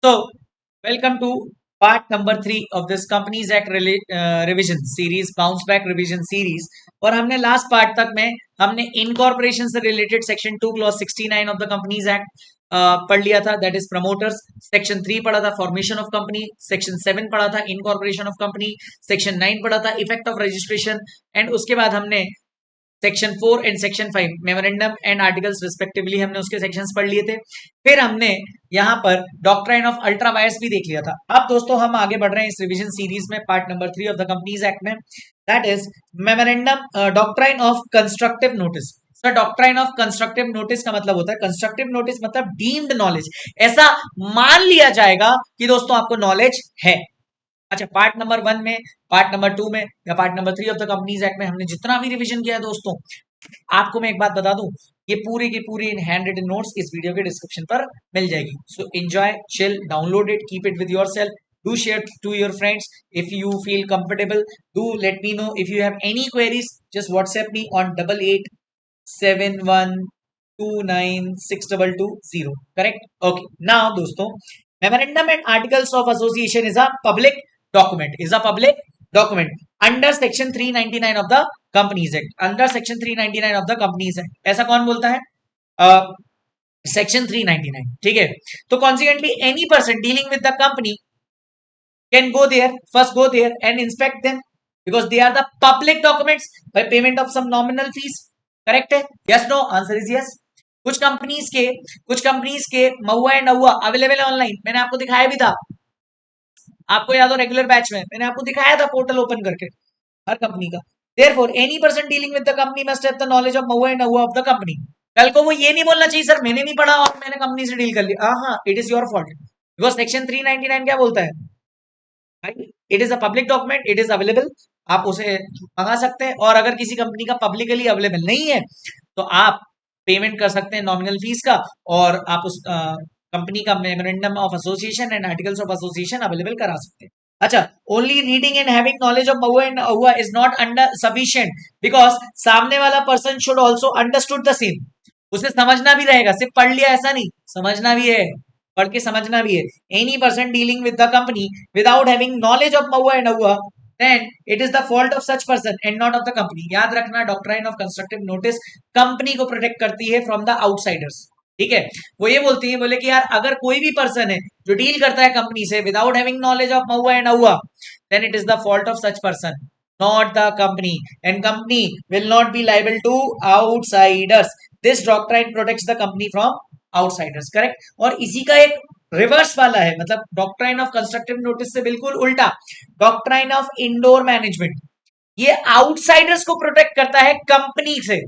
So, welcome to part number 3 of this Companies Act revision series, bounce back revision series. और हमने last part तक में हमने incorporation से related section 2 clause 69 of the companies act पढ़ लिया था, दैट इज प्रमोटर्स। सेक्शन 3 पढ़ा था फॉर्मेशन ऑफ कंपनी, सेक्शन 7 पढ़ा था इनकॉर्पोरेशन ऑफ कंपनी, सेक्शन 9 पढ़ा था इफेक्ट ऑफ रजिस्ट्रेशन, एंड उसके बाद हमने section 4 and section 5 memorandum and articles respectively हमने उसके सेक्शंस पढ़ लिए थे। फिर हमने यहाँ पर डॉक्ट्राइन ऑफ अल्ट्रा वायर्स भी देख लिया था। अब दोस्तों हम आगे बढ़ रहे हैं इस रिवीजन सीरीज में part number 3 of the companies act में, that is memorandum doctrine of constructive notice. Sir doctrine of constructive notice का मतलब होता है, कंस्ट्रक्टिव नोटिस मतलब डीम्ड नॉलेज, ऐसा मान लिया जाएगा कि दोस्तों आपको नॉलेज है। अच्छा, पार्ट नंबर 1 में, पार्ट नंबर 2 में या part number 3 of the companies act में हमने जितना भी रिवीजन किया है दोस्तों, आपको मैं एक बात बता दूं, ये पूरी की पूरी इन हैंड रिटन नोट्स इस वीडियो के डिस्क्रिप्शन पर मिल जाएगी। So enjoy, chill, download it, keep it with yourself, do share to your friends if you feel comfortable. Do let me know if you have any queries. Just WhatsApp me on 8871296220. Correct? Okay. Now दोस्तों, memorandum and articles of association is a public document. Is a public document under section 399 of the Companies Act. Under section 399 of the Companies Act. ऐसा कौन बोलता है? Section 399, ठीक है। तो consequently any person dealing with the company can go there, first go there and inspect them because they are the public documents by payment of some nominal fees. Correct है? Yes, no? Answer is yes. कुछ companies के महुआ and Ahua available है online, मैंने आपको दिखाया भी था, आपको याद हो रेगुलर बैच में मैंने आपको दिखाया था पोर्टल ओपन करके हर कंपनी का। Therefore, any person dealing with the company must have the knowledge of Mahua and Ahua of the company. कल को वो ये नहीं बोलना चाहिए सर मैंने नहीं पढ़ा और मैंने कंपनी से डील कर लिया। हाँ, it is your fault because section 399 क्या बोलता है? It is a public document, it is available, आप उसे मंगा सकते हैं। और अगर किसी कंपनी का पब्लिकली अवेलेबल नहीं है तो आप पेमेंट कर सकते हैं नॉमिनल फीस का, और आप उस कंपनी का memorandum of association and articles of association available करा सकते हैं। अच्छा, only reading and having knowledge of MOA and Ahua is not under sufficient because सामने वाला person should also understood the same. उसे समझना भी रहेगा, सिर्फ पढ़ लिया ऐसा नहीं, समझना भी है, पढ़ के समझना भी है। Any person dealing with the company without having knowledge of MOA and Ahua then it is the fault of such person and not of the company. याद रखना, doctrine of constructive notice company को protect करती है from the outsiders, ठीक है। वो ये बोलती है, बोले कि यार अगर कोई भी पर्सन है जो डील करता है कंपनी से without having knowledge of MOA and Ahua, then it is the fault of such person, not the company, and company will not be liable to outsiders. This doctrine protects the company from outsiders. Correct? और इसी का एक reverse वाला है, मतलब doctrine of constructive notice से बिल्कुल उल्टा, डॉक्ट्राइन ऑफ इंडोर मैनेजमेंट, ये आउटसाइडर्स को प्रोटेक्ट करता है कंपनी से,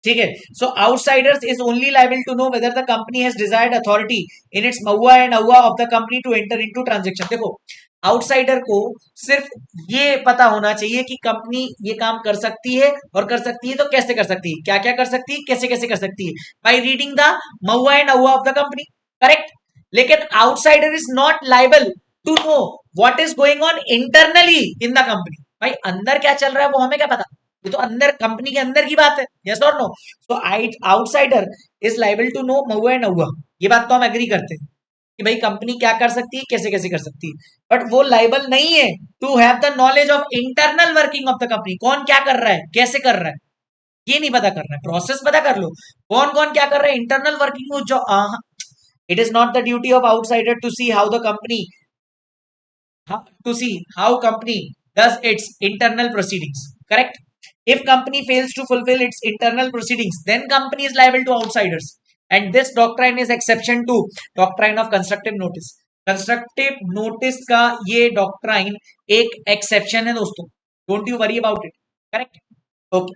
ठीक है। So outsiders is only liable to know whether the company has desired authority in its MOA and AOA of the company to enter into transaction. देखो, outsider को सिर्फ ये पता होना चाहिए कि कंपनी ये काम कर सकती है, और कर सकती है तो कैसे कर सकती है, क्या क्या कर सकती है, कैसे कैसे कर सकती है, by reading the MOA and AOA of the company. Correct? लेकिन outsider is not liable to know what is going on internally in the company. भाई अंदर क्या चल रहा है वो हमें क्या पता, ये तो अंदर कंपनी के अंदर की बात है। यस और no? So outsider is liable to know MOA and AOA, ये बात तो हम एग्री करते हैं कि भाई कंपनी क्या कर सकती है, कैसे कैसे कर सकती है, बट वो लाइबल नहीं है to have the knowledge of internal working of the company. कौन क्या कर रहा है, कैसे कर रहा है, ये नहीं पता कर रहा है, प्रोसेस पता कर लो, कौन कौन क्या कर रहा है, इंटरनल वर्किंग जो it is not the duty of outsider to see how the company to see how company does its internal proceedings. Correct? If company fails to fulfill its internal proceedings, then company is liable to outsiders, and this doctrine is exception to doctrine of constructive notice. Constructive notice का ये doctrine एक exception है दोस्तों, don't you worry about it. Correct? Okay,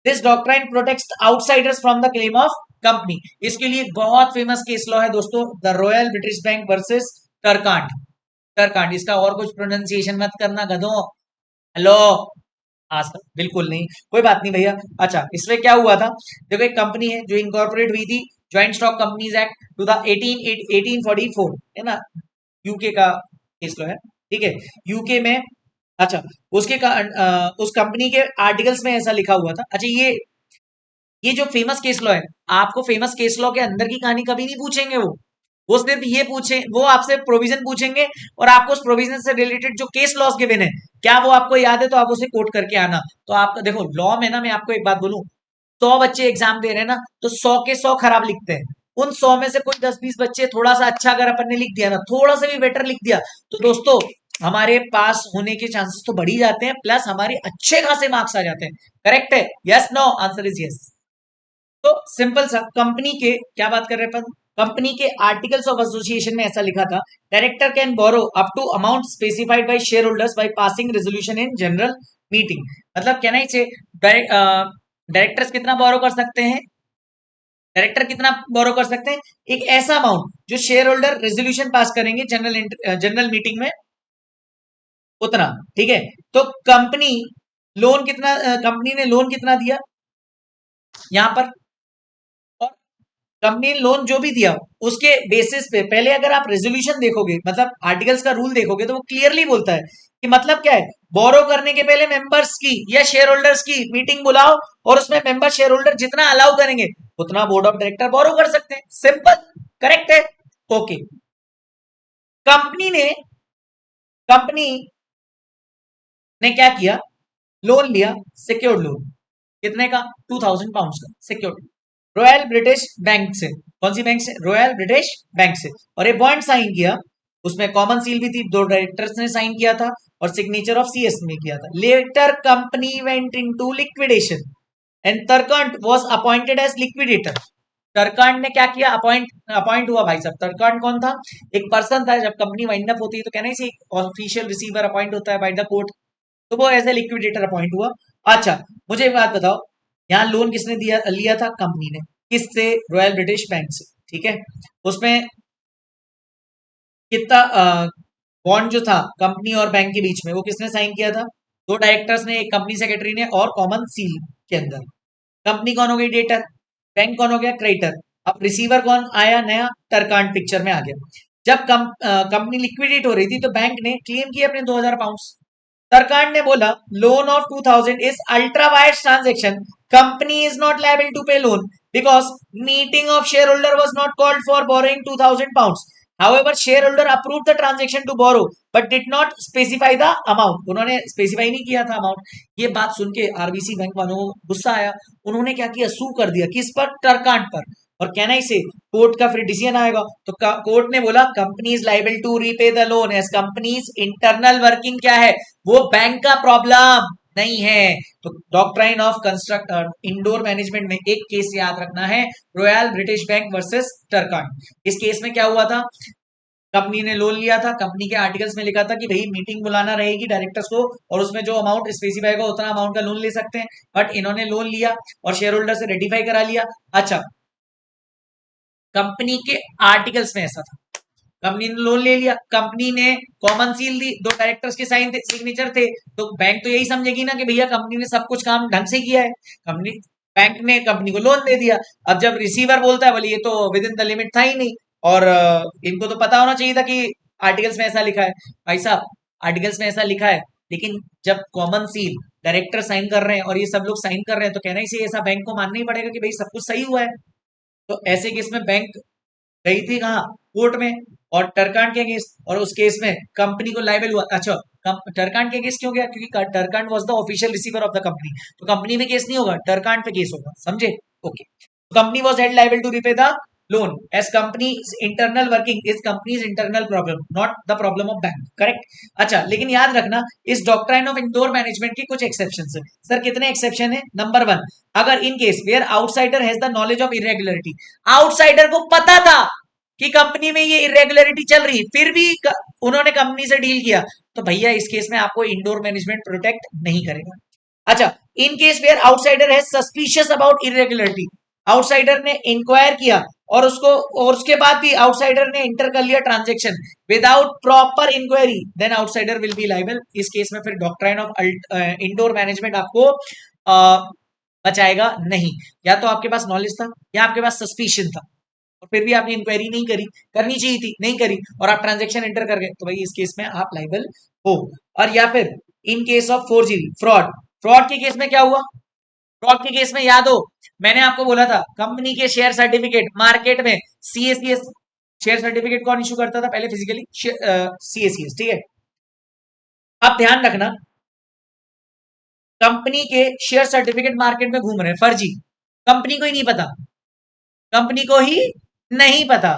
this doctrine protects outsiders from the claim of company. इसके लिए बहुत famous case law है दोस्तों, the Royal British bank versus Turquand. Turquand, इसका और कुछ प्रोनाउंसिएशन मत करना गधों। हेलो, आज तक बिल्कुल नहीं, कोई बात नहीं भैया। अच्छा, इसमें क्या हुआ था, देखो एक कंपनी है जो इनकॉर्पोरेट हुई थी ज्वाइंट स्टॉक कंपनीज एक्ट 1844, है ना, यूके का केस लॉ है, ठीक है, यूके में। अच्छा, उस कंपनी के आर्टिकल्स में ऐसा लिखा हुआ था। अच्छा, ये जो फेमस केस लॉ है, आपको फेमस केस लॉ के अंदर की कहानी कभी नहीं पूछेंगे वो, वो सिर्फ ये पूछे, वो आपसे प्रोविजन पूछेंगे और आपको उस प्रोविजन से रिलेटेड जो केस लॉस गिवन है क्या वो आपको याद है, तो आप उसे कोट करके आना। तो आपका देखो लॉ में ना, मैं आपको एक बात बोलूं, 100 बच्चे एग्जाम दे रहे हैं ना, तो 100 के 100 खराब लिखते हैं। उन 100 में से कोई 10-20 बच्चे थोड़ा सा अच्छा अगर अपन ने लिख दिया ना, थोड़ा सा भी बेटर लिख दिया, तो दोस्तों हमारे पास होने के चांसेस तो बढ़ ही जाते हैं, प्लस हमारे अच्छे खासे मार्क्स आ जाते हैं। करेक्ट है? Yes no? Answer is yes. तो सिंपल सा, कंपनी के क्या बात कर रहे हैं अपन, कंपनी के आर्टिकल्स ऑफ एसोसिएशन में ऐसा लिखा था, director can borrow up to amount specified by shareholders by passing resolution in general meeting. मतलब कहना ही से डायरेक्टर्स कितना बोरो कर सकते हैं, डायरेक्टर कितना बोरो कर सकते हैं, एक ऐसा अमाउंट जो शेयर होल्डर रेजोल्यूशन पास करेंगे जनरल मीटिंग में, उतना। ठीक है? तो कंपनी लोन कितना, कंपनी ने लोन कितना दिया यहां पर, और कंपनी ने लोन जो भी दिया उसके बेसिस पे, पहले अगर आप रेजोल्यूशन देखोगे, मतलब आर्टिकल्स का रूल देखोगे, तो वो क्लियरली बोलता है कि मतलब क्या है, बोरो करने के पहले मेंबर्स की या शेयर होल्डर्स की मीटिंग बुलाओ, और उसमें मेंबर शेयर होल्डर जितना अलाउ करेंगे उतना बोर्ड ऑफ डायरेक्टर बोरो कर सकते हैं। सिंपल। करेक्ट है? ओके। कंपनी ने कंपनी ने क्या किया, लोन लिया, सिक्योर्ड लोन। कितने का? 2000 पाउंड का सिक्योर्ड, रॉयल ब्रिटिश बैंक से। कौन सी बैंक से? रॉयल ब्रिटिश बैंक से। और ये बॉन्ड साइन किया, उसमें कॉमन सील भी थी, 2 डायरेक्टर्स ने साइन किया था, और सिग्नेचर ऑफ सीएस ने किया था। Later company went into liquidation and Turquand was appointed as liquidator. Turquand ने क्या किया, अपॉइंट हुआ। भाई साहब, तरकांड कौन था? एक पर्सन था। जब कंपनी वाइंड अप होती है तो कहना ही ऑफिशियल रिसीवर अपॉइंट होता है बाय द कोर्ट, तो वो एज ए लिक्विडेटर अपॉइंट हुआ। अच्छा, मुझे एक बात बताओ, यहाँ लोन किसने दिया, लिया था? कंपनी ने। किससे? रॉयल ब्रिटिश बैंक से। ठीक है? उसमें कितना बॉन्ड जो था कंपनी और बैंक के बीच में, वो किसने साइन किया था? 2 डायरेक्टर्स ने, एक कंपनी सेक्रेटरी ने, और कॉमन सील के अंदर। कंपनी कौन हो गई? डेटर। बैंक कौन हो गया? क्रेडिटर। अब रिसीवर कौन आया नया? तरकांड पिक्चर में आ गया। जब कंपनी लिक्विडेट हो रही थी तो बैंक ने क्लेम किया अपने 2000 पाउंड। तरकांड ने बोला loan of 2000 is ultra vires transaction, company is not liable to pay loan because meeting of shareholder was not called for borrowing 2000 pound. However, shareholder approved the transaction to borrow, but did not specify the amount. उन्होंने specify नहीं किया था amount. ये बात सुन के RBC bank वालों को गुस्सा आया। उन्होंने क्या किया, सू कर दिया। किस पर? टरकांड पर। और कहना ही से कोर्ट का फिर डिसीजन आएगा, तो कोर्ट ने बोला company is liable to repay the loan as companies internal working क्या है, वो बैंक का प्रॉब्लम नहीं है। तो doctrine of construct indoor management में एक केस याद रखना है, royal British bank versus Turquand. इस केस में क्या हुआ था, कंपनी ने लोन लिया था, कंपनी के आर्टिकल्स में लिखा था कि भाई मीटिंग बुलाना रहेगी डायरेक्टर्स को, और उसमें जो अमाउंट स्पेसिफाई होगा उतना अमाउंट का लोन ले सकते हैं। बट इन्होंने लोन लिया और शेयर होल्डर से रेटिफाई करा लिया। अच्छा, कंपनी के आर्टिकल्स में ऐसा था, कंपनी ने लोन ले लिया, कंपनी ने कॉमन सील दी, 2 डायरेक्टर्स के साइन थे, सिग्नेचर थे, तो बैंक तो यही समझेगी ना कि भैया कंपनी ने सब कुछ काम ढंग से किया है। कंपनी बैंक ने कंपनी को लोन दे दिया। अब जब रिसीवर बोलता है बोले ये तो विद इन द लिमिट था ही नहीं, और इनको तो पता होना चाहिए था कि आर्टिकल्स में ऐसा लिखा है। भाई साहब, आर्टिकल्स में ऐसा लिखा है, लेकिन जब कॉमन सील डायरेक्टर साइन कर रहे हैं और ये सब लोग साइन कर रहे हैं, तो कहना ही से ऐसा बैंक को मानना ही पड़ेगा कि भाई सब कुछ सही हुआ है। तो ऐसे केस में बैंक गई थी कहाँ, कोर्ट में, और टरकांड के केस, और उस केस में कंपनी को लाइबल हुआ। अच्छा, टरकांड के केस क्यों गया? क्योंकि Turquand was the official receiver of the company, तो कंपनी में केस नहीं होगा, टरकांड पे केस होगा। समझे? Okay. Company was held liable to repay the loan as company internal working is company's internal problem, not the problem of bank. Correct? अच्छा, लेकिन याद रखना इस डॉक्ट्राइन ऑफ इंडोर मैनेजमेंट की कुछ एक्सेप्शन है। सर कितने एक्सेप्शन है? नंबर 1, अगर in case where outsider has the knowledge of irregularity, outsider को पता था कि कंपनी में ये इरेगुलरिटी चल रही, फिर भी उन्होंने कंपनी से डील किया, तो भैया इस केस में आपको इंडोर मैनेजमेंट प्रोटेक्ट नहीं करेगा। अच्छा, इन केस वेयर आउटसाइडर है सस्पिशियस अबाउट इरेगुलरिटी, आउटसाइडर ने इंक्वायर किया और उसके बाद भी आउटसाइडर ने इंटर कर लिया transaction without proper inquiry, then outsider will be liable. इस केस में फिर डॉक्ट्राइन ऑफ इंडोर मैनेजमेंट आपको बचाएगा नहीं। या तो आपके पास नॉलेज था या आपके पास सस्पिशन था, और फिर भी आपने इंक्वायरी नहीं करी, करनी चाहिए थी, नहीं करी, और आप ट्रांजेक्शन एंटर कर गए, तो भाई इस केस में आप लाइबल हो। और या फिर in case of forgery, fraud, fraud के केस में क्या हुआ? फ्रॉड के केस में याद हो, मैंने आपको बोला था कंपनी के शेयर सर्टिफिकेट मार्केट में सीएसीएस शेयर सर्टिफिकेट कौन इशू करता था पहले फिजिकली? सीएसीएस, ठीक है। अब ध्यान रखना, कंपनी के शेयर सर्टिफिकेट मार्केट में घूम रहे हैं फर्जी, कंपनी को ही नहीं पता, कंपनी को ही नहीं पता,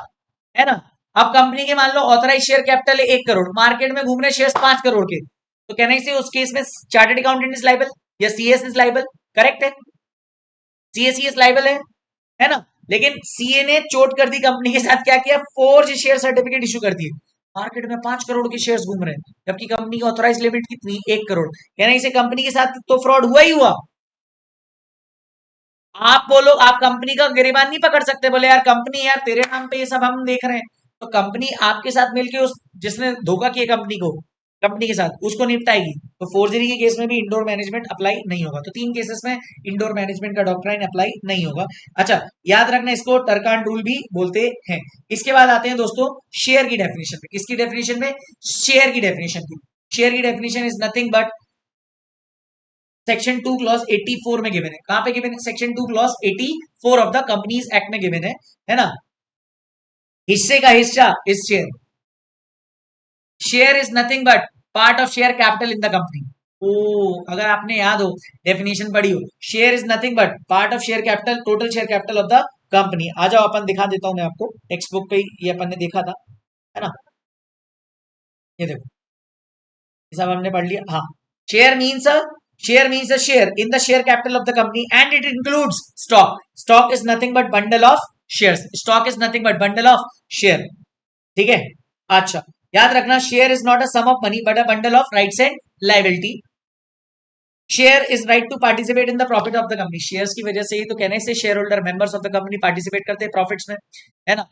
है ना। अब कंपनी के मान लो ऑथराइज शेयर कैपिटल है 1 करोड़, मार्केट में घूम रहे शेयर 5 करोड़ के, तो कहना से उस केस में चार्टर्ड अकाउंटेंट इज लाइबल या सीएस इज लाइबल, करेक्ट है, सीएसीएस लाइबल है ना। लेकिन सीए ने चोट कर दी कंपनी के साथ, क्या किया? फोर्ज शेयर सर्टिफिकेट इशू कर दिए, मार्केट में 5 करोड़ के शेयर्स घूम रहे हैं, जबकि कंपनी की ऑथराइज लिमिट कितनी? 1 करोड़। कहना इसे कंपनी के साथ तो फ्रॉड हुआ ही हुआ। आप बोलो, आप कंपनी का गिरबान नहीं पकड़ सकते, बोले यार कंपनी, यार तेरे नाम पे ये सब हम देख रहे हैं, तो कंपनी आपके साथ मिलके उस जिसने धोखा किया कंपनी को, कंपनी के साथ उसको निपटाएगी। तो फोर्जरी के केस में भी इंडोर मैनेजमेंट अप्लाई नहीं होगा। तो 3 केसेस में इंडोर मैनेजमेंट का डॉक्ट्राइन अप्लाई नहीं होगा। अच्छा, याद रखना, इसको टर्कान रूल भी बोलते हैं। इसके बाद आते हैं दोस्तों शेयर की डेफिनेशन पे। किसकी डेफिनेशन में? शेयर की डेफिनेशन की। शेयर की definition is nothing but section 2 clause 84 में गिवन है। कहां पे गिवन है? Section 2 clause 84 of the companies act में गिवन है ना। हिस्से का हिस्सा is share, share is nothing but part of share capital in the company. ओ, अगर आपने याद हो, डेफिनेशन पढ़ी हो, share is nothing but part of share capital, total share capital of the company. आ जाओ, अपन दिखा देता हूं मैं आपको, टेक्स्ट बुक पे ये अपन ने देखा था, है ना। ये देखो, ये सब हमने पढ़ लिया। हाँ, share means a share in the share capital of the company and it includes stock. Stock is nothing but bundle of shares. Stock is nothing but bundle of share. ठीक है। अच्छा, याद रखना, share is not a sum of money but a bundle of rights and liability. Share is right to participate in the profit of the company. Shares की वजह से ही तो कहने से share holder members of the company participate करते हैं profits में, है ना।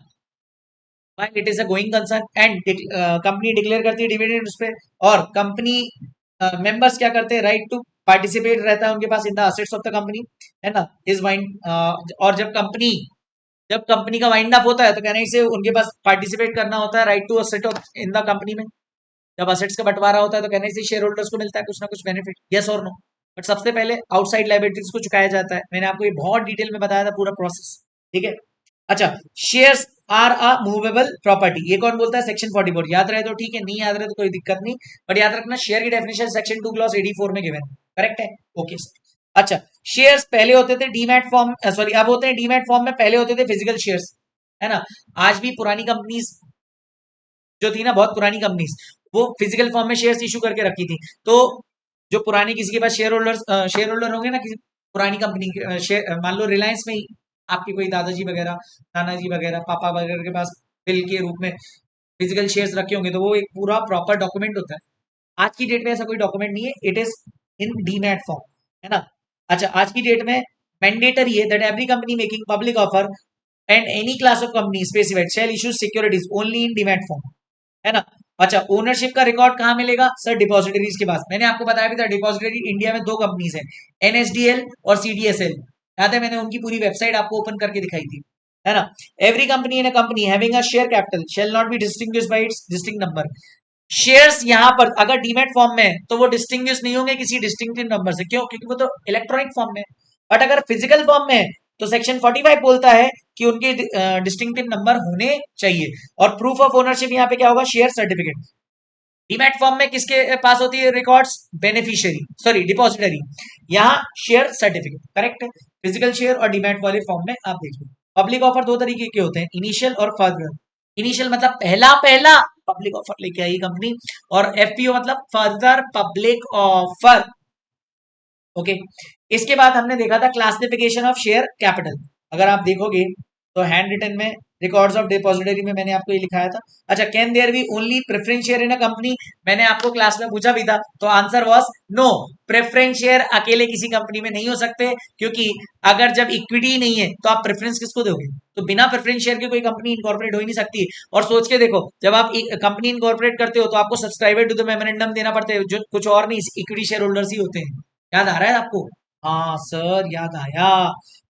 It is a going concern and company declare करती है डिविडेंड उस पर, और कंपनी मेंबर्स क्या करते हैं? राइट टू पार्टिसिपेट रहता है उनके पास in the assets of the company, है ना। इज वाइंड और जब कंपनी का वाइंड अप होता है तो कहने से उनके पास पार्टिसिपेट करना होता है, right to asset of in the company में। जब असेट्स का बंटवारा होता है तो कहने से शेयर होल्डर्स को मिलता है कुछ ना कुछ बेनिफिट, यस और नो। बट सबसे पहले आउटसाइड लायबिलिटीज को चुकाया जाता है। मैंने आपको ये बहुत डिटेल में बताया था पूरा प्रोसेस, ठीक है। अच्छा, shares are a movable property, ये कौन बोलता है? सेक्शन 44। याद रहे तो ठीक है, नहीं याद रहे तो कोई दिक्कत नहीं, बट याद रखना शेयर की डेफिनेशन सेक्शन 2 क्लॉज 84 में गिवन, करेक्ट है, ओके। अच्छा, शेयर्स पहले होते थे डीमैट फॉर्म, सॉरी अब होते हैं डीमैट फॉर्म में, पहले होते थे फिजिकल शेयर्स, है ना। आज भी पुरानी कंपनीज जो थी ना, बहुत पुरानी कंपनीज, वो फिजिकल फॉर्म में शेयर्स इशू करके रखी थी। तो जो पुरानी किसी के पास शेयर होल्डर होंगे ना, किसी पुरानी कंपनी के, मान लो रिलायंस में ही आपके कोई दादाजी वगैरह, नाना जी वगैरह, पापा वगैरह के पास बिल के रूप में फिजिकल शेयर्स रखे होंगे, तो वो एक पूरा प्रॉपर डॉक्यूमेंट होता है। आज की डेट में ऐसा कोई डॉक्यूमेंट नहीं है, it is in demat form, है ना। अच्छा, आज की डेट में मैंडेटरी है that every company making public offer and any class of company specified shall issue securities only in demat form, है ना। अच्छा, ओनरशिप का रिकॉर्ड कहां मिलेगा? सर डिपॉजिटरीज के पास। मैंने आपको बताया भी था, डिपॉजिटरी इंडिया में 2 कंपनीज है, एनएसडीएल और सीडीएसएल। याद है, मैंने उनकी पूरी वेबसाइट आपको ओपन करके दिखाई थी, है ना। Every company in a company having a share capital shall not be distinguished by it's distinct number. Shares यहां पर अगर डीमैट फॉर्म में है तो वो डिस्टिंग्विश नहीं होंगे किसी डिस्टिंक्टिव नंबर से, क्यों? क्योंकि वो तो इलेक्ट्रॉनिक फॉर्म में है। बट अगर फिजिकल फॉर्म में है तो सेक्शन 45 बोलता है कि उनके डिस्टिंक्टिव नंबर होने चाहिए। और प्रूफ ऑफ ओनरशिप यहाँ पे क्या होगा? Share certificate. डीमैट फॉर्म में किसके पास होती है रिकॉर्ड्स? Beneficiary, sorry depository. यहाँ शेयर सर्टिफिकेट, करेक्ट है। फिजिकल शेयर और डीमैट वाले फॉर्म में आप देखिए। पब्लिक ऑफर 2 तरीके के होते हैं, इनिशियल और फर्दर। इनिशियल मतलब पहला पहला पब्लिक ऑफर लेके आई कंपनी, और एफपीओ मतलब फर्दर पब्लिक ऑफर, ओके। इसके बाद हमने देखा था क्लासिफिकेशन ऑफ शेयर कैपिटल। अगर आप देखोगे तो हैंड रिटन में रिकॉर्ड्स ऑफ डिपॉजिटरी में मैंने आपको ये लिखाया था। अच्छा, can there be only preference share in a company? मैंने आपको क्लास में पूछा भी था, तो answer was no. Preference share अकेले किसी कंपनी में नहीं हो सकते, क्योंकि अगर जब इक्विटी नहीं है तो आप प्रेफरेंस किसको दोगे? तो बिना प्रेफरेंस शेयर के कोई कंपनी इनकॉर्पोरेट हो ही नहीं सकती। और सोच के देखो, जब आप कंपनी इनकॉर्पोरेट करते हो तो आपको सब्सक्राइबर टू द मेमोरेंडम देना पड़ता है, जो कुछ और नहीं, इक्विटी शेयर होल्डर्स ही होते हैं। याद आ रहा है आपको? हाँ सर, याद आया।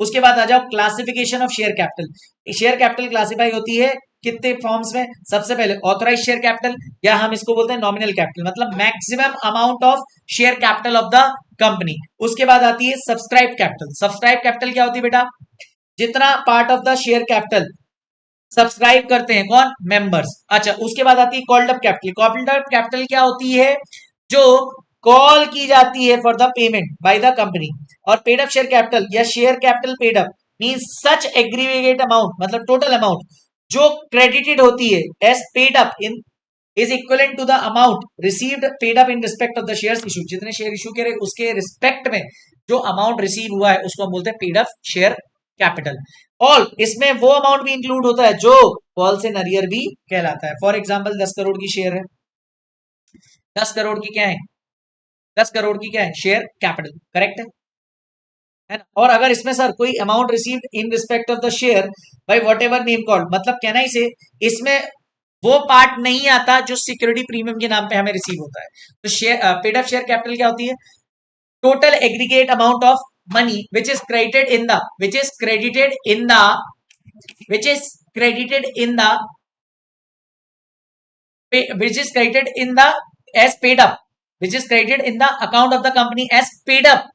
उसके बाद आ जाओ classification of share capital. Share capital classify होती है कितने फॉर्म्स में? सबसे पहले ऑथराइज शेयर कैपिटल, या हम इसको बोलते हैं नॉमिनल कैपिटल, मतलब maximum amount of share capital of the company. उसके बाद आती है सब्सक्राइब कैपिटल। सब्सक्राइब कैपिटल क्या होती है बेटा? जितना part of the share capital subscribe करते हैं कौन? मेंबर्स। अच्छा, उसके बाद आती है called up capital. Called up capital क्या होती है? जो कॉल की जाती है for the payment by the company. और पेड अप शेयर कैपिटल या share capital paid up means such aggregate amount, मतलब टोटल अमाउंट जो क्रेडिटेड होती है as paid up in is equivalent to the amount received paid up in respect of the shares issue. जितने share issue करे उसके respect में जो amount receive हुआ है उसको हम बोलते हैं paid up share capital. All इसमें वो अमाउंट भी इंक्लूड होता है जो कॉल से नरियर भी कहलाता है। फॉर एग्जांपल 10 करोड़ की शेयर है, 10 करोड़ की क्या है? 10 करोड़ की क्या है? शेयर कैपिटल, करेक्ट है ना? और अगर इसमें सर कोई amount received in respect of the share by what ever name called, मतलब कहना ही से इसमें वो पार्ट नहीं आता जो सिक्योरिटी प्रीमियम के नाम पे हमें रिसीव होता है। तो share paid up share capital क्या होती है? Total aggregate amount of money which is credited in the which is credited in the which is credited in the which is credited in the as paid up, which is credited in the account of the company as paid up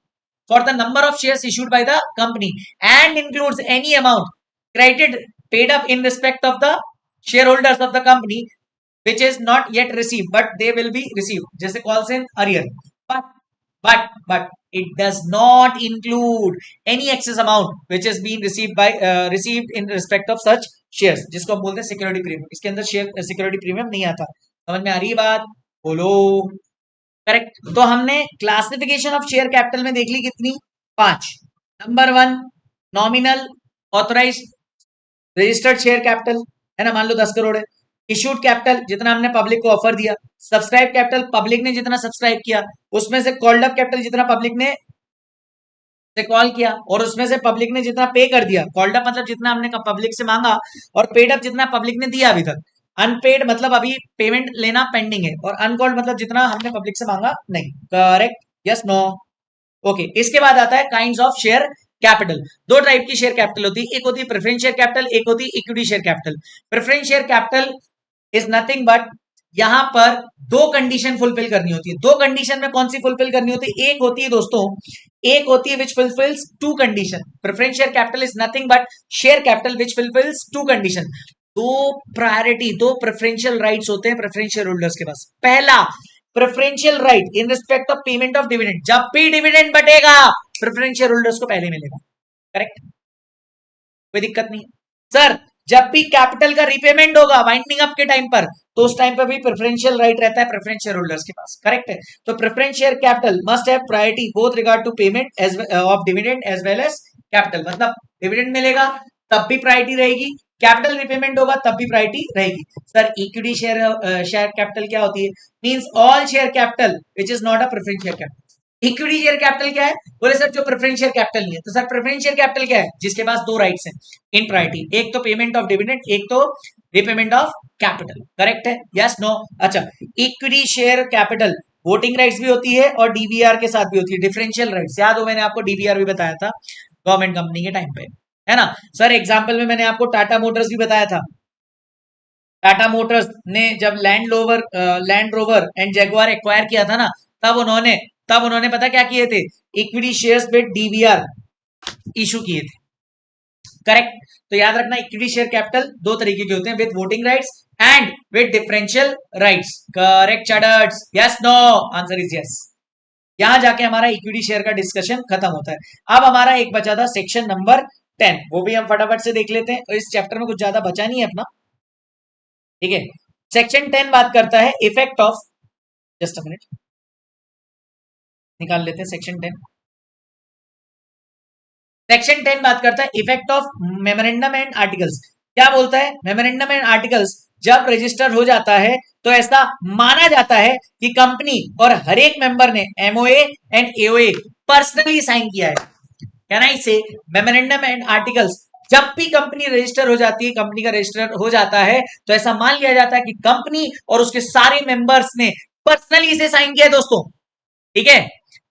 for the number of shares issued by the company and includes any amount credited paid up in respect of the shareholders of the company which is not yet received but they will be received, जैसे calls in arrear, but it does not include any excess amount which is being received by received in respect of such shares, जिसको हम बोलते हैं security premium. इसके अंदर share security premium नहीं आता। समझ में आ रही है बात? बोलो। करेक्ट। तो हमने क्लासिफिकेशन ऑफ शेयर कैपिटल में देख ली कितनी? 5। Number 1 nominal authorise registered share capital है ना, मान लो 10 करोड़ है। इशूड कैपिटल जितना हमने पब्लिक को ऑफर दिया। सब्सक्राइब कैपिटल पब्लिक ने जितना सब्सक्राइब किया, उसमें से कॉल्ड अप कैपिटल जितना पब्लिक ने से कॉल किया, और उसमें से पब्लिक ने जितना पे कर दिया। कॉल्ड अप मतलब जितना हमने पब्लिक से मांगा, और पेड अप जितना पब्लिक ने दिया अभी तक। अनपेड मतलब अभी पेमेंट लेना पेंडिंग है, और अनकॉल्ड मतलब जितना हमने पब्लिक से मांगा नहीं। करेक्ट? Yes no? ओके। इसके बाद आता है काइंड्स ऑफ शेयर कैपिटल। दो टाइप की शेयर कैपिटल होती है, एक होती है प्रेफरेंस शेयर कैपिटल, एक होती है equity share capital. Preference share capital is nothing but यहां पर दो कंडीशन फुलफिल करनी होती है। दो कंडीशन में कौन सी फुलफिल करनी होती है? एक होती है दोस्तों, एक होती है which fulfils two condition. Preference share capital is nothing but share capital which fulfils two condition. दो प्रायोरिटी, दो प्रेफरेंशियल राइट्स होते हैं प्रेफरेंशियल होल्डर्स के पास। पहला preferential right in respect of payment of dividend, जब भी डिविडेंड बटेगा प्रेफरेंशियल होल्डर्स को पहले मिलेगा। करेक्ट? कोई दिक्कत नहीं सर। जब भी कैपिटल का रिपेमेंट होगा वाइंडिंग अप के टाइम पर, तो उस टाइम पर भी प्रेफरेंशियल राइट रहता है प्रेफरेंस शेयर होल्डर्स के पास। करेक्ट है? तो preference share capital must have priority both regard to payment as of dividend as well as capital. मतलब डिविडेंड मिलेगा तब भी प्रायोरिटी रहेगी, कैपिटल रिपेमेंट होगा तब भी प्रायोरिटी रहेगी। सर इक्विटी शेयर कैपिटल क्या होती है? Means all share capital which is not a preference share capital. Equity share capital क्या है? बोले सर जो प्रेफरेंस शेयर कैपिटल नहीं है। तो सर प्रेफरेंस शेयर कैपिटल क्या है? जिसके पास दो राइट्स हैं इन प्रायोरिटी, एक तो पेमेंट ऑफ डिविडेंड, एक तो रिपेमेंट ऑफ कैपिटल। करेक्ट है? Yes no? अच्छा, equity share capital voting rights भी होती है और डीबीआर के साथ भी होती है, डिफरेंशियल राइट्स। याद हो मैंने आपको डीबीआर भी बताया था गवर्नमेंट कंपनी के टाइम पे, है ना सर? एग्जाम्पल में मैंने आपको टाटा मोटर्स भी बताया था। टाटा मोटर्स ने जब land rover and Jaguar acquire किया था ना, तब उन्होंने पता क्या किए थे? Equity shares with DBR issue किए थे। करेक्ट? तो याद रखना इक्विटी शेयर कैपिटल दो तरीके के होते हैं, with voting rights and with differential rights. Correct chatters? Yes no? Answer is yes. यहां जाके हमारा इक्विटी शेयर का डिस्कशन खत्म होता है। अब हमारा एक बचा था सेक्शन नंबर 10, वो भी हम फटाफट से देख लेते हैं। इस चैप्टर में कुछ ज्यादा बचा नहीं है अपना, ठीक है? सेक्शन 10 बात करता है effect of, just a minute निकाल लेते हैं सेक्शन 10। सेक्शन 10 बात करता है effect of memorandum and articles. क्या बोलता है? मेमोरेंडम एंड आर्टिकल्स जब रजिस्टर हो जाता है तो ऐसा माना जाता है कि कंपनी और हर एक मेंबर ने MOA and AOA personally sign किया है। कैन आई से मेमोरेंडम एंड आर्टिकल्स जब भी कंपनी रजिस्टर हो जाती है, कंपनी का रजिस्टर हो जाता है, तो ऐसा मान लिया जाता है कि कंपनी और उसके सारे मेंबर्स ने पर्सनली इसे साइन किया है दोस्तों। ठीक है?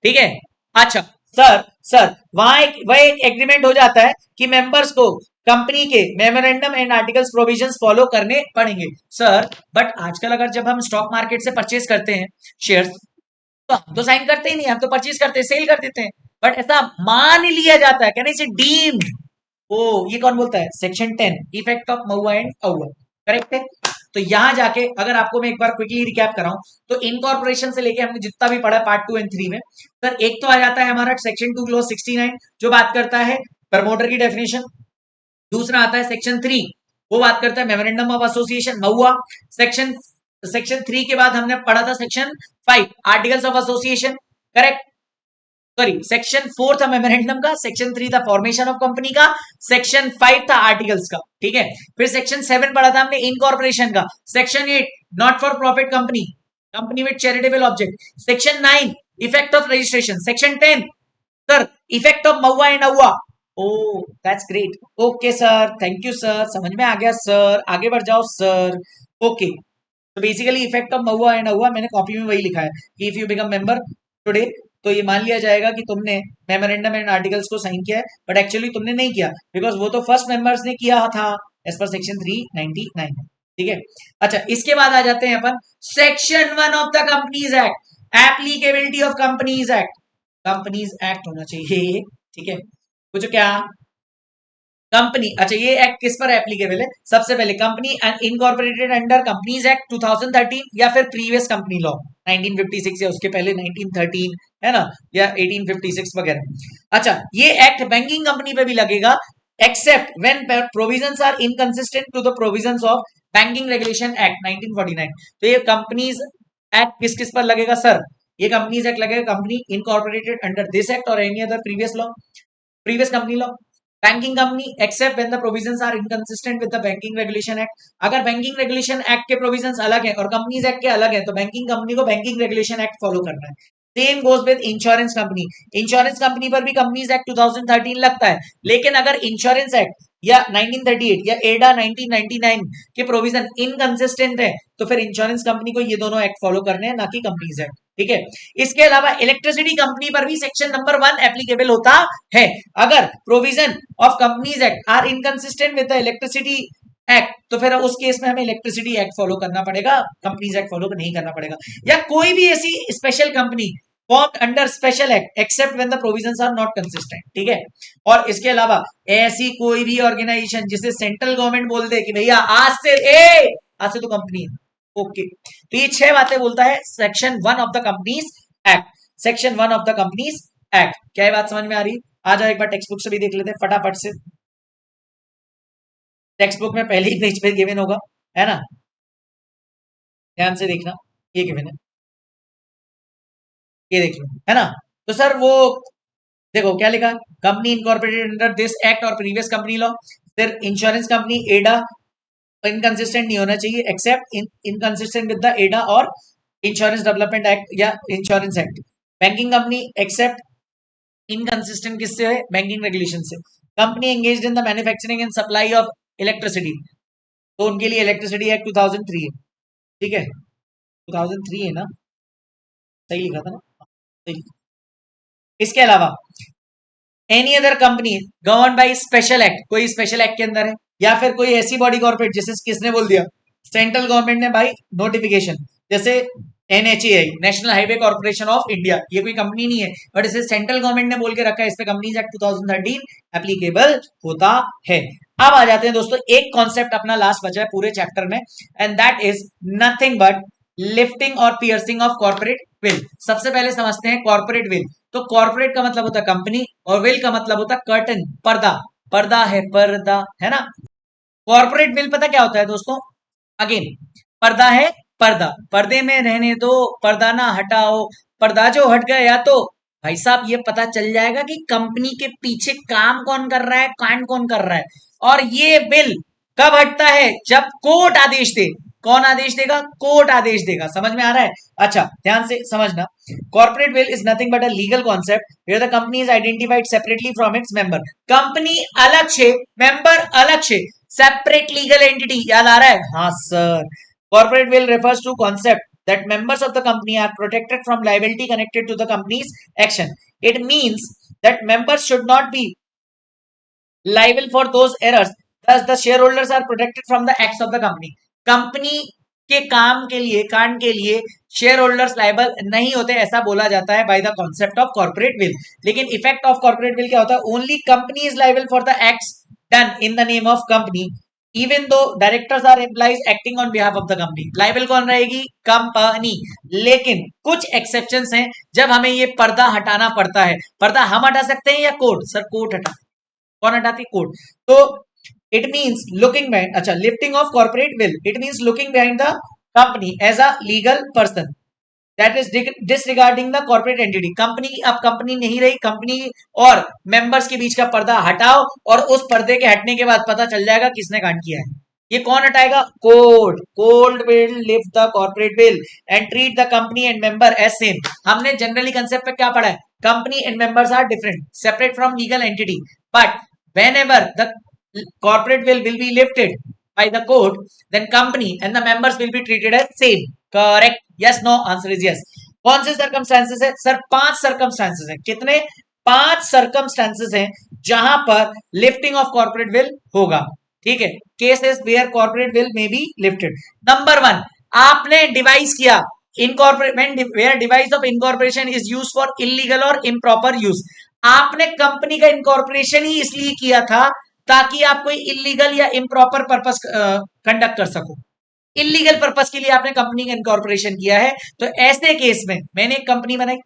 ठीक है? अच्छा सर वह एक एग्रीमेंट हो जाता है कि मेंबर्स को कंपनी के memorandum and articles provisions follow करने पड़ेंगे। सर बट आजकल अगर जब हम स्टॉक मार्केट से परचेज करते हैं शेयर्स, तो हम तो साइन करते ही नहीं, हम तो परचेज करते हैं, सेल कर देते हैं। बट ऐसा मान लिया जाता है, कहना इसे डीम्ड, ओ ये कौन बोलता है? Section 10 effect of MOA and Ahua, correct है। तो यहां जाके अगर आपको मैं एक बार क्विकली रिकैप कराऊं तो इनकॉर्पोरेशन से लेके हमने जितना भी पढ़ा पार्ट 2 एंड 3 में, सर एक तो आ जाता है हमारा सेक्शन 2 क्लॉज 69 जो बात करता है प्रमोटर की डेफिनेशन। दूसरा आता है सेक्शन 3, वो बात करता है memorandum of association Mahua. Section section 3 के बाद हमने पढ़ा था section 5 articles of association, correct. Sorry section 4 था मेमोरेंडम का, सेक्शन 3 था फॉर्मेशन ऑफ कंपनी का, सेक्शन 5 था आर्टिकल्स का, ठीक है। फिर सेक्शन 7 पढ़ा था हमने इनकॉर्पोरेशन का, section 8 not for profit company, company with charitable object, section 9 effect of registration, section 10 sir effect of MOA and AOA. Oh that's great, okay sir, thank you sir, समझ में आ गया सर, आगे बढ़ जाओ सर। ओके तो basically effect of MOA and AOA मैंने copy में वही लिखा है कि if you become member today तो ये मान लिया जाएगा कि तुमने मेमोरेंडम एंड आर्टिकल्स को साइन किया है, बट एक्चुअली तुमने नहीं किया बिकॉज वो तो फर्स्ट मेंबर्स ने किया था एज पर सेक्शन 399, ठीक है। अच्छा इसके बाद आ जाते हैं अपन section 1 of the companies act, applicability of companies act, companies act होना चाहिए, ठीक है। कुछ क्या कंपनी, अच्छा ये एक्ट किस पर एप्लीकेबल है? सबसे पहले company incorporated under companies act 2013 या फिर प्रीवियस कंपनी लॉ 1956 या उसके पहले 1913 है ना, या 1856 वगैरह। अच्छा ये एक्ट बैंकिंग कंपनी पे भी लगेगा except when provisions are inconsistent to the provisions of banking regulation act 1949। तो ये कंपनीज एक्ट किस किस पर लगेगा सर? ये कंपनीज एक्ट लगेगा company incorporated under this act और any other previous law, previous company law. Banking company except when the provisions are inconsistent with the banking regulation act, अगर बैंकिंग रेगुलेशन एक्ट के provisions अलग हैं और companies act के अलग हैं तो बैंकिंग कंपनी को बैंकिंग रेगुलेशन एक्ट फॉलो करना है। Same goes with insurance company, insurance company पर भी कंपनीज एक्ट 2013 लगता है, लेकिन अगर इंश्योरेंस एक्ट या 1938 या एडा 1999 के प्रोविजन इनकंसिस्टेंट है तो फिर इंश्योरेंस कंपनी को ये दोनों एक्ट फॉलो करने हैं, ना कि कंपनीज एक्ट, ठीक है। इसके अलावा इलेक्ट्रिसिटी कंपनी पर भी सेक्शन नंबर 1 एप्लीकेबल होता है। अगर provision of companies act are inconsistent with the electricity act तो फिर उस केस में हमें इलेक्ट्रिसिटी एक्ट फॉलो करना पड़ेगा, कंपनीज एक्ट फॉलो नहीं करना पड़ेगा। या कोई भी ऐसी special company formed under special act except when the provisions are not consistent, ठीक है। और इसके अलावा ऐसी कोई भी ऑर्गेनाइजेशन जिसे सेंट्रल गवर्नमेंट बोल दे कि भैया आज से तो कंपनी है, ओके। तो ये 6 बातें बोलता है section 1 of the companies act, section 1 of the companies act. क्या ये बात समझ में आ रही? आ जाओ एक बार टेक्स्ट बुक से भी देख लेते हैं फटाफट से। टेक्स्ट बुक में पहले ही पेज पे गिवन होगा, है ना, ध्यान से देखना, ये गिवन है, ये देख लो, है ना। तो सर वो देखो क्या लिखा, company incorporated under this act और प्रीवियस कंपनी लॉ, फिर इंश्योरेंस कंपनी एडा इनकंसिस्टेंट नहीं होना चाहिए except inconsistent with the IRDA और इंश्योरेंस डेवलपमेंट एक्ट या insurance act. Banking company except inconsistent किससे है? बैंकिंग रेगुलेशन से। Company engaged in the manufacturing and supply of electricity तो उनके लिए इलेक्ट्रिसिटी एक्ट 2003 है, ठीक है, 2003 है ना, सही लिखा था ना, सही। इसके अलावा any other company govern by special act, कोई स्पेशल एक्ट के अंदर है, या फिर कोई ऐसी बॉडी कॉर्पोरेट जैसे किसने बोल दिया सेंट्रल गवर्नमेंट ने बाय नोटिफिकेशन, जैसे NHAI national highway corporation of India, ये कोई कंपनी नहीं है बट इसे सेंट्रल गवर्नमेंट ने बोल के रखा है, इस पे कंपनीज एक्ट 2013 एप्लीकेबल होता है। अब आ जाते हैं दोस्तों, एक कॉन्सेप्ट अपना लास्ट बचा है पूरे चैप्टर में and that is nothing but lifting और पियर्सिंग ऑफ कॉर्पोरेट विल। सबसे पहले समझते हैं कॉर्पोरेट विल। तो कॉर्पोरेट का मतलब होता है कंपनी और विल का मतलब होता है कर्टन, पर्दा, पर्दा है, पर्दा है ना। कॉर्पोरेट विल पता क्या होता है दोस्तों? अगेन पर्दा है, पर्दा, पर्दे में रहने दो, पर्दा ना हटाओ, पर्दा जो हट गया तो भाई साहब ये पता चल जाएगा कि कंपनी के पीछे काम कौन कर रहा है, कांड कौन कर रहा है। और ये बिल कब हटता है? जब कोर्ट आदेश दे। कौन आदेश देगा? कोर्ट आदेश देगा। समझ में आ रहा है? अच्छा ध्यान से समझना, corporate veil is nothing but a legal concept where the company is identified separately from its member. Company अलग से, मेंबर अलग से, सेपरेट लीगल एंटिटी। याद आ रहा है? हाँ sir. Corporate veil refers to concept that members of the company are protected from liability connected to the company's action. It means that members should not be liable for those errors. Thus, the shareholders are protected from the acts of the company. Company के काम के लिए, कांड के लिए share holders liable नहीं होते, ऐसा बोला जाता है by the concept of corporate veil. लेकिन इफेक्ट ऑफ कॉर्पोरेट विल क्या होता है? Only company is liable for the acts done in the name of company even though directors are employees acting on behalf of the company. Liable कौन रहेगी? Company. लेकिन कुछ exceptions हैं जब हमें ये पर्दा हटाना पड़ता है। पर्दा हम हटा सकते हैं या कोर्ट? सर कोर्ट हटा, कौन हटाती? कोर्ट। तो इट मींस लुकिंग बिहाइंड, अच्छा, lifting of corporate veil, it means looking behind the company as a legal person that is disregarding the corporate entity. Company अब कंपनी नहीं रही, कंपनी और members के बीच का पर्दा हटाओ और उस पर्दे के हटने के बाद पता चल जाएगा किसने कांड किया है। ये कौन हटाएगा? Court. Court will lift the corporate veil and treat the company and member as same. हमने जनरली कंसेप्ट पे क्या पढ़ा है? Company and members are different, separate from legal entity, but whenever the corporate will be lifted by the court, then company and the members will be treated as same. Correct? Yes, no? Answer is yes. कौन से circumstances है? Sir 5 circumstances है। कितने? 5 circumstances हैं जहां पर lifting of corporate will होगा। ठीक है, cases where corporate will may be lifted. Number 1, आपने डिवाइस किया incorporate, where device of incorporation is used for illegal or improper use। आपने कंपनी का इनकॉर्पोरेशन ही इसलिए किया था ताकि आप कोई इलीगल या इम्प्रॉपर पर्पस कंडक्ट कर सको। इलीगल पर्पस के लिए आपने कंपनी का इनकॉर्पोरेशन किया है, तो ऐसे केस में मैंने एक कंपनी बनाई,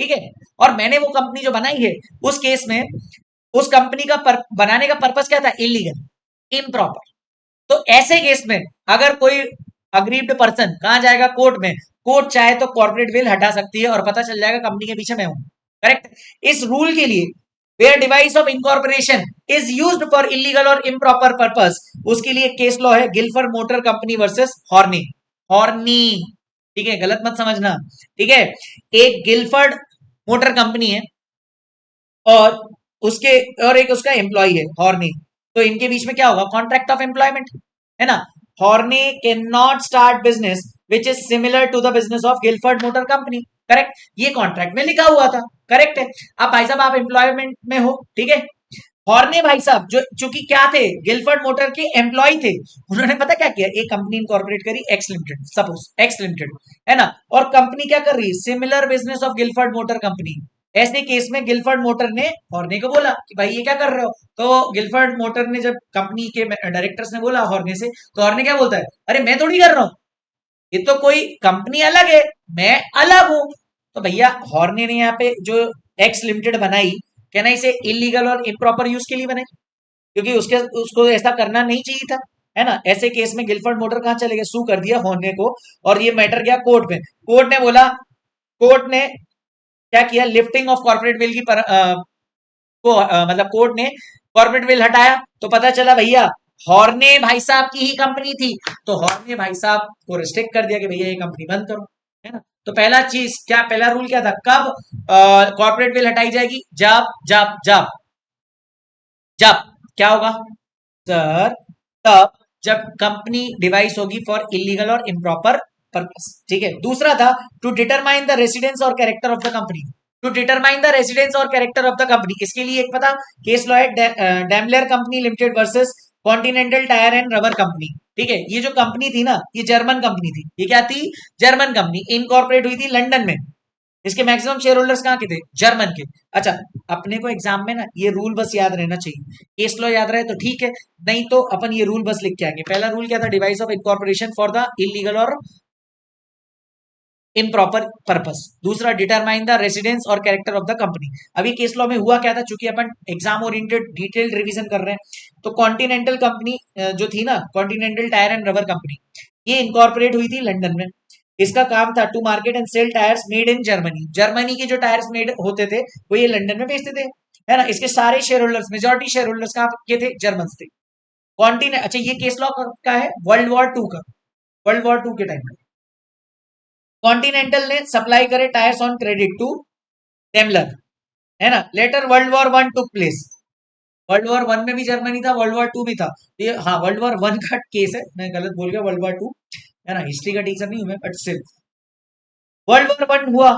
ठीक है, और मैंने वो कंपनी जो बनाई है उस केस में उस कंपनी का बनाने का पर्पस क्या था? Illegal, improper. तो ऐसे केस में अगर कोई अग्रीव्ड पर्सन कहां जाएगा? कोर्ट में। कोर्ट चाहे तो कॉर्पोरेट विल हटा सकती है और पता चल जाएगा कंपनी के पीछे मैं हूं। करेक्ट? इस रूल के लिए where device of incorporation is used for illegal और इम्प्रॉपर पर्पस, उसके लिए केस लॉ है Gilford motor company versus Horne. Horne, ठीक है, गलत मत समझना, ठीक है। एक गिलफर्ड मोटर कंपनी है और उसके और एक उसका एम्प्लॉय है हॉर्नी, तो इनके बीच में क्या होगा? कॉन्ट्रैक्ट ऑफ एम्प्लॉयमेंट, है ना। Horne can not start business which is similar to the business of Gilford motor company. Correct? ये कॉन्ट्रैक्ट में लिखा हुआ था। करेक्ट है। अब भाई साहब आप एम्प्लॉयमेंट में हो, ठीक है, हॉर्ने भाई साहब जो चूंकि क्या थे? गिलफर्ड मोटर के एम्प्लॉय थे, उन्होंने पता क्या किया? एक कंपनी इनकॉर्पोरेट करी, x limited, suppose x limited, है ना, और कंपनी क्या कर रही है? Similar business of Gilford motor company. ऐसे केस में गिलफर्ड मोटर ने हॉर्ने को बोला कि भाई ये क्या कर रहे हो? तो गिलफर्ड मोटर ने, जब कंपनी के डायरेक्टर्स ने बोला हॉर्ने से, तो हॉर्ने क्या बोलता है? अरे मैं थोड़ी कर रहा हूं, ये तो कोई कंपनी अलग है, मैं अलग हूं। तो भैया हॉर्ने ने यहाँ पे जो एक्स लिमिटेड बनाई, कहना इसे इलीगल और इम्प्रॉपर यूज के लिए बनाई, क्योंकि उसके उसको ऐसा करना नहीं चाहिए था, है ना। ऐसे केस में गिलफर्ड मोटर कहां चले गए? सू कर दिया हॉर्ने को, और ये मैटर गया कोर्ट में। कोर्ट ने बोला, कोर्ट ने क्या किया? लिफ्टिंग ऑफ कॉर्पोरेट विल की मतलब कोर्ट ने कॉर्पोरेट विल हटाया, तो पता चला भैया हॉर्ने भाई साहब की ही कंपनी थी, तो हॉर्ने भाई साहब को रिस्ट्रिक्ट कर दिया कि भैया ये कंपनी बंद करो, है ना। तो पहला चीज क्या, पहला रूल क्या था? कब कॉर्पोरेट विल हटाई जाएगी? जब जब जब जब क्या होगा सर? तब जब कंपनी डिवाइस होगी फॉर इलीगल और इम्प्रॉपर पर्पस। ठीक है। दूसरा था टू डिटरमाइन द रेसिडेंस और character of the company. To determine the residence और कैरेक्टर ऑफ द कंपनी, इसके लिए एक पता केस लॉ है Daimler company limited versus continental tyre and rubber company. ठीक है। ये जो कंपनी थी ना, ये जर्मन कंपनी थी। ये क्या थी? German company. इनकॉर्पोरेट हुई थी लंदन में। इसके मैक्सिमम शेयर होल्डर्स कहाँ के थे? जर्मन के। अच्छा, अपने को एग्जाम में ना ये रूल बस याद रहना चाहिए। केस लॉ याद रहे तो ठीक है, नहीं तो अपन ये रूल बस लिख के आएंगे। पहला रूल क्या था? Device of incorporation for the illegal और इम्प्रॉपर पर्पस। दूसरा, डिटरमाइन द रेसिडेंस और कैरेक्टर ऑफ द कंपनी। अभी केस लॉ में हुआ क्या था? चूंकि अपन एग्जाम ओरिएंटेड डिटेल्ड रिवीजन कर रहे हैं, तो कॉन्टिनेंटल कंपनी जो थी ना, continental tyre and rubber company, ये इनकॉर्पोरेट हुई थी लंदन में। इसका काम था to market and sell tyres made in Germany. Germany के जो टायर्स मेड होते थे वो ये लंदन में बेचते थे, है ना। इसके सारे share holders, majority share holders कहाँ के थे? जर्मन थे। कॉन्टिनेंट, अच्छा ये केस लॉ का है वर्ल्ड वॉर टू का, वर्ल्ड वॉर टू के टाइम में कॉन्टिनेंटल ने सप्लाई करे tyres on credit to Daimler, है ना। Later world war one took place. World war one में भी जर्मनी था, वर्ल्ड वॉर टू भी था। ये हाँ, वर्ल्ड वॉर वन का केस है, मैं गलत बोल गया, वर्ल्ड वॉर टू, है ना। हिस्ट्री का टीचर नहीं हूं मैं, but still world war one हुआ।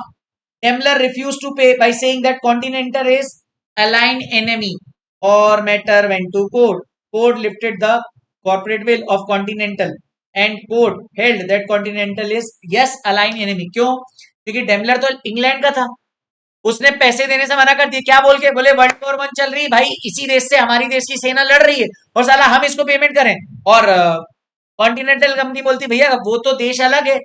Daimler refuse to pay by saying that continental is alien enemy और matter went to court. Court lifted the corporate will of Continental and court held that Continental is yes aligned enemy. क्यों? क्योंकि Daimler तो England का था, उसने पैसे देने से मना कर दिया। क्या बोल के? बोले वर्ल्ड वॉर 1 चल रही भाई, इसी देश से हमारी देश की सेना लड़ रही है और साला हम इसको पेमेंट करें। और कॉन्टिनेंटल कंपनी बोलती भैया वो तो देश अलग है,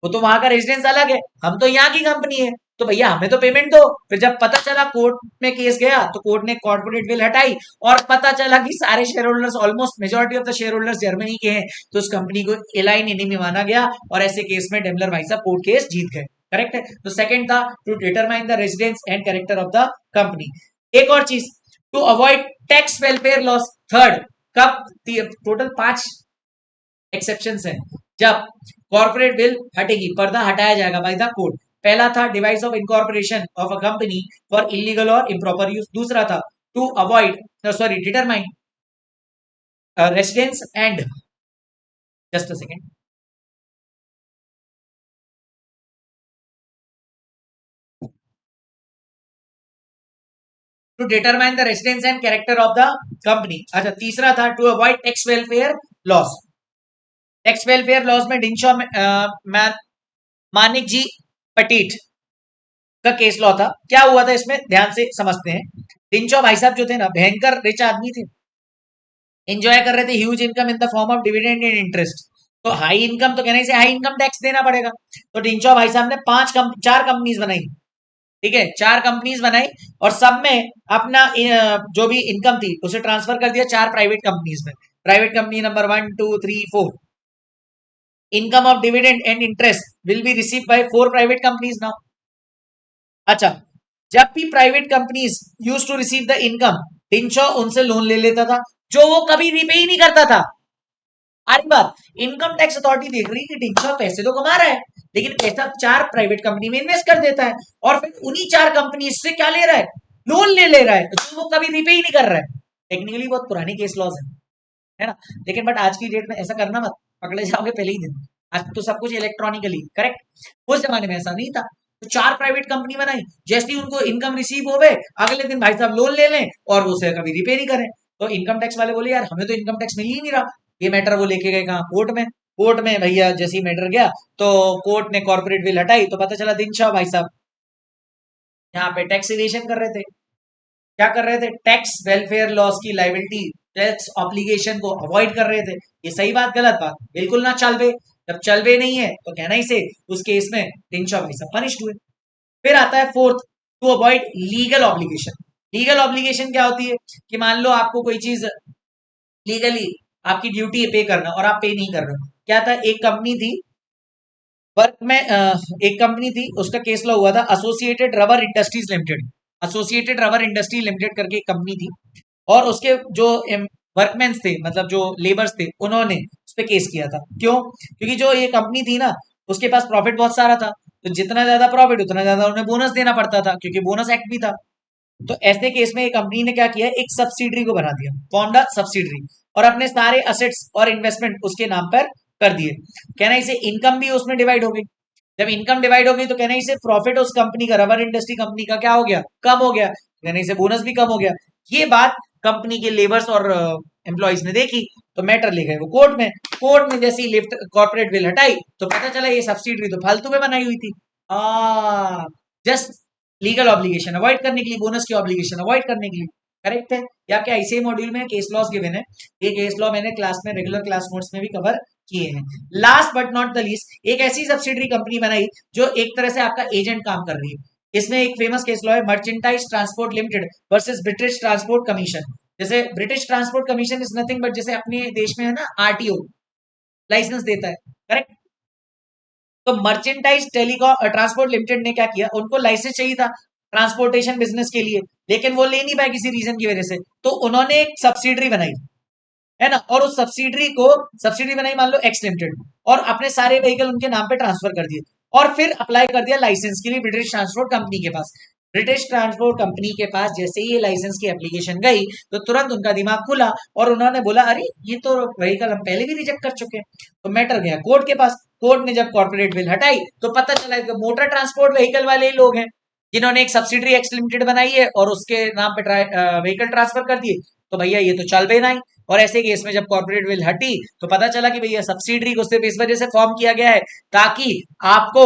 वो तो वहां का रेजिडेंस अलग है, हम तो यहाँ की कंपनी है, तो भैया हमें तो पेमेंट दो। फिर जब पता चला, कोर्ट में केस गया, तो कोर्ट ने कॉर्पोरेट बिल हटाई और पता चला कि सारे share holders, almost majority of the share holders Germany के हैं, तो उस कंपनी को एलाइन एनिमी माना गया और ऐसे केस में डेमलर भाई साहब कोर्ट केस जीत गए। करेक्ट है। तो सेकंड था to determine the residence and character of the company. एक और चीज, to avoid tax welfare laws. Third, कब? टोटल 5 एक्सेप्शन है जब कॉर्पोरेट बिल हटेगी, पर्दा हटाया जाएगा बाय द कोर्ट। पहला था device of incorporation of a company for illegal और इम्प्रॉपर यूज। दूसरा था to avoid determine residence and, just a second, to determine the residence and character of the company. अच्छा, तीसरा था to avoid tax welfare laws. Tax welfare laws में डिंशॉ मानिक जी पटीट का case law था। क्या हुआ था इसमें, ध्यान से समझते हैं। डिंशॉ भाई साहब जो थे ना, भयंकर रिच आदमी थे, एंजॉय कर रहे थे huge income in the form of dividend and interest. तो हाई इनकम तो कहने से हाई इनकम टैक्स देना पड़ेगा। तो डिंशॉ भाई साहब ने 4 कंपनीज बनाई। ठीक है, 4 कंपनीज बनाई और सब में अपना जो भी इनकम थी उसे ट्रांसफर कर दिया 4 प्राइवेट कंपनीज में। Private company number 1 2 3 4, income of dividend and interest will be receive by 4 private companies now. अच्छा, जब भी private companies use to receive the income, Dinshaw उनसे लोन ले लेता था जो वो कभी रिपे ही नहीं करता था। अरे बात, इनकम टैक्स अथॉरिटी देख रही है कि डिंशॉ पैसे तो कमा रहा है, लेकिन पैसा 4 प्राइवेट कंपनी में इन्वेस्ट कर देता है और फिर उन्हीं 4 कंपनी से क्या ले रहा है, लोन ले रहा है, तो वो कभी रिपे ही नहीं कर रहा है। टेक्निकली बहुत पुरानी केस लॉज है ना, लेकिन बट आज की डेट में ऐसा करना मत, पकड़े जाओगे पहले ही दिन। आज तो सब कुछ इलेक्ट्रॉनिकली, करेक्ट। उस जमाने में ऐसा नहीं था। तो 4 प्राइवेट कंपनी बनाई, जैसे ही उनको इनकम रिसीव हो गए, अगले दिन भाई साहब लोन ले लें और वो उसे कभी रिपे नहीं करें। तो इनकम टैक्स वाले बोले यार हमें तो इनकम टैक्स मिल ही नहीं रहा। ये मैटर वो लेके गए कहाँ, कोर्ट में। कोर्ट में भैया जैसे ही मैटर गया तो कोर्ट ने कॉर्पोरेट बिल हटाई, तो पता चला दिनशा भाई साहब यहाँ पे टैक्स इवेशन कर रहे थे। क्या कर रहे थे, टैक्स वेलफेयर लॉस की लाइबिलिटी, टैक्स ऑब्लिगेशन को अवॉइड कर रहे थे। ये सही बात गलत बात, बिल्कुल ना चलबे। जब चलबे नहीं है तो कहना ही से उस केस में दिनशा भाई साहब पनिश्ड हुए। फिर आता है fourth, to avoid legal obligation. Legal obligation क्या होती है कि मान लो आपको कोई चीज लीगली आपकी ड्यूटी है पे करना और आप पे नहीं कर रहे हो। क्या था, एक कंपनी थी वर्क में, एक कंपनी थी, उसका केस लॉ हुआ था associated rubber industries limited. Associated rubber industry limited करके एक कंपनी थी और उसके जो वर्कमैन थे, मतलब जो लेबर्स थे, उन्होंने उस पर केस किया था। क्यों? क्योंकि जो ये कंपनी थी ना, उसके पास प्रॉफिट बहुत सारा था, तो जितना ज्यादा प्रॉफिट उतना ज्यादा उन्हें बोनस देना पड़ता था, क्योंकि बोनस एक्ट भी था। तो ऐसे केस में कंपनी ने क्या किया, एक सब्सिडरी को बना दिया, फॉर्मड सब्सिडरी, और अपने सारे असेट्स और इन्वेस्टमेंट उसके नाम पर कर दिए। कहना इसे इनकम भी उसमें डिवाइड हो गई। जब इनकम डिवाइड हो गई तो कहना इसे प्रॉफिट उस कंपनी का, रबर इंडस्ट्री कंपनी का क्या हो गया, कम हो गया। कहना इसे बोनस भी कम हो गया। ये बात कंपनी के लेबर्स और एम्प्लॉइज ने देखी, तो मैटर ले गए वो कोर्ट में। कोर्ट में जैसे ही लिफ्ट कॉर्पोरेट बिल हटाई तो पता चला ये सब्सिडरी तो फालतू में बनाई हुई थी, जस्ट लीगल ऑब्लिगेशन अवॉइड करने के लिए, बोनस की ऑब्लिगेशन अवॉइड करने के लिए। करेक्ट है। या क्या इसी मॉड्यूल में केस लॉस गिवन है, ये केस लॉ मैंने क्लास में, रेगुलर क्लास नोट्स में भी कवर किए हैं। Last but not the least, एक ऐसी सब्सिडरी कंपनी बनाई जो एक तरह से आपका एजेंट काम कर रही है। इसमें एक फेमस केस लॉ है, merchandise transport limited versus British transport commission. जैसे British transport commission is nothing but, जैसे अपने देश में है ना आरटीओ, लाइसेंस देता है, करेक्ट। तो मर्चेंटाइज टेलीकॉम ट्रांसपोर्ट लिमिटेड ने क्या किया, उनको लाइसेंस चाहिए था ट्रांसपोर्टेशन बिजनेस के लिए, लेकिन वो ले नहीं पाए किसी रीजन की वजह से, तो उन्होंने एक सब्सिडरी बनाई, है ना, और उस सब्सिडरी बनाई मान लो एक्स लिमिटेड, और अपने सारे व्हीकल उनके नाम पे ट्रांसफर कर दिए, और फिर अप्लाई कर दिया लाइसेंस के लिए ब्रिटिश ट्रांसपोर्ट कंपनी के पास। ब्रिटिश ट्रांसपोर्ट कंपनी के पास जैसे ही ये लाइसेंस की एप्लीकेशन गई तो तुरंत उनका दिमाग खुला और उन्होंने बोला अरे ये तो व्हीकल हम पहले भी रिजेक्ट कर चुके हैं। तो मैटर गया कोर्ट के पास। कोर्ट ने जब कॉर्पोरेट बिल हटाई तो पता चला कि मोटर ट्रांसपोर्ट व्हीकल वाले ही लोग हैं जिन्होंने एक सब्सिडरी एक्स लिमिटेड बनाई है और उसके नाम पे व्हीकल ट्रांसफर कर दिए। तो भैया ये तो चल भी नहीं। और ऐसे केस में जब कॉर्पोरेट विल हटी तो पता चला कि भैया सब्सिडरी को सिर्फ इस वजह से फॉर्म किया गया है ताकि आपको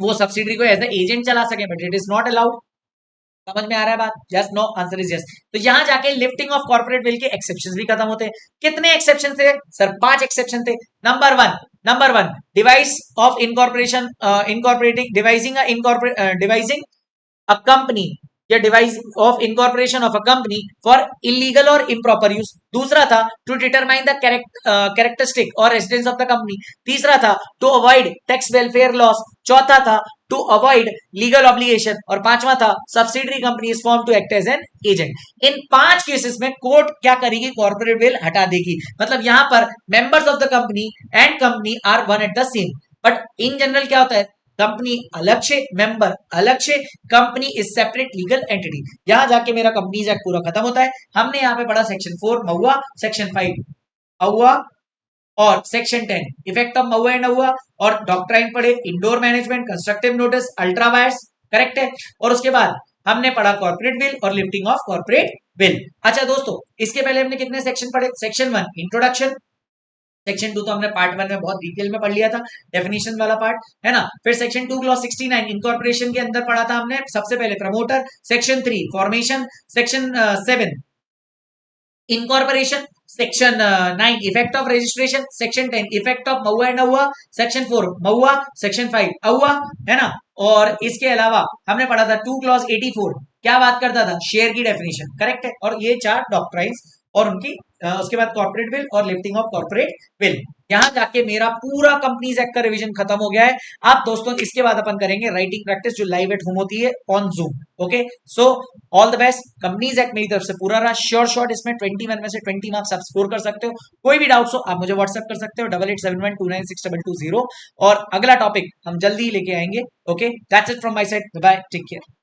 वो सब्सिडरी को एज ए एजेंट चला सके, but it is not allowed. समझ में आ रहा है बात? Yes, no, answer is yes. तो यहां जाके लिफ्टिंग ऑफ कॉर्पोरेट विल के एक्सेप्शंस भी खत्म होते हैं। कितने एक्सेप्शन थे सर? 5 एक्सेप्शन थे। Number one, device of incorporation, incorporating, devising a company या device of incorporation of a company for illegal और इम्प्रॉपर यूज। दूसरा था टू डिटरमाइन द कैरेक्टरिस्टिक और रेजिडेंस ऑफ द कंपनी। तीसरा था to avoid tax welfare laws. चौथा था to avoid legal obligation. और पांचवा था subsidiary company is form to act as an agent. इन 5 केसेस में कोर्ट क्या करेगी? कॉर्पोरेट विल हटा देगी। मतलब यहां पर members of the company and company are one at the same. But in general क्या होता है? कंपनी अलग से, मेंबर अलग से, company is separate legal entity. यहां जाके मेरा कंपनीज एक्ट पूरा खत्म होता है। हमने यहाँ पे पढ़ा सेक्शन 4 महुआ, सेक्शन 5 महुआ और section 10 effect of MOA and MOA, और डॉक्ट्राइन पढ़े, indoor management, constructive notice, ultra vires, correct है। और उसके बाद हमने पढ़ा कॉर्पोरेट बिल और लिफ्टिंग ऑफ कॉर्पोरेट बिल। अच्छा दोस्तों, इसके पहले हमने कितने सेक्शन पढ़े? सेक्शन 1 इंट्रोडक्शन, सेक्शन 2 तो हमने पार्ट 1 में बहुत डिटेल में पढ़ लिया था, डेफिनेशन वाला पार्ट है ना। फिर सेक्शन 2 क्लॉज 69 इनकॉर्पोरेशन के अंदर पढ़ा था हमने सबसे पहले promoter. Section 3 formation, section 7 incorporation, section 9 effect of registration, section 10 effect of MOA and Ahua, section 4 Mahua, section 5 अहुआ, है ना। और इसके अलावा हमने पढ़ा था 2 क्लॉज 84 क्या बात करता था? शेयर की डेफिनेशन, करेक्ट है। और ये 4 डॉक्ट्राइन्स और उनकी उसके बाद कॉर्पोरेट बिल और लिफ्टिंग ऑफ कॉर्पोरेट बिल। यहां जाके मेरा पूरा कंपनीज एक्ट का रिवीजन खत्म हो गया है। अब दोस्तों इसके बाद अपन करेंगे राइटिंग प्रैक्टिस जो लाइव एट होम होती है on zoom. Okay, so all the best. Companies act मेरी तरफ से पूरा रहा श्योर शॉर्ट। इसमें 21 में से 20 मार्क्स आप स्कोर कर सकते हो। कोई भी डाउट्स हो आप मुझे व्हाट्सएप कर सकते हो 8871296220। और अगला टॉपिक हम जल्दी ही लेके आएंगे। Okay, that's it from my side, bye, take care.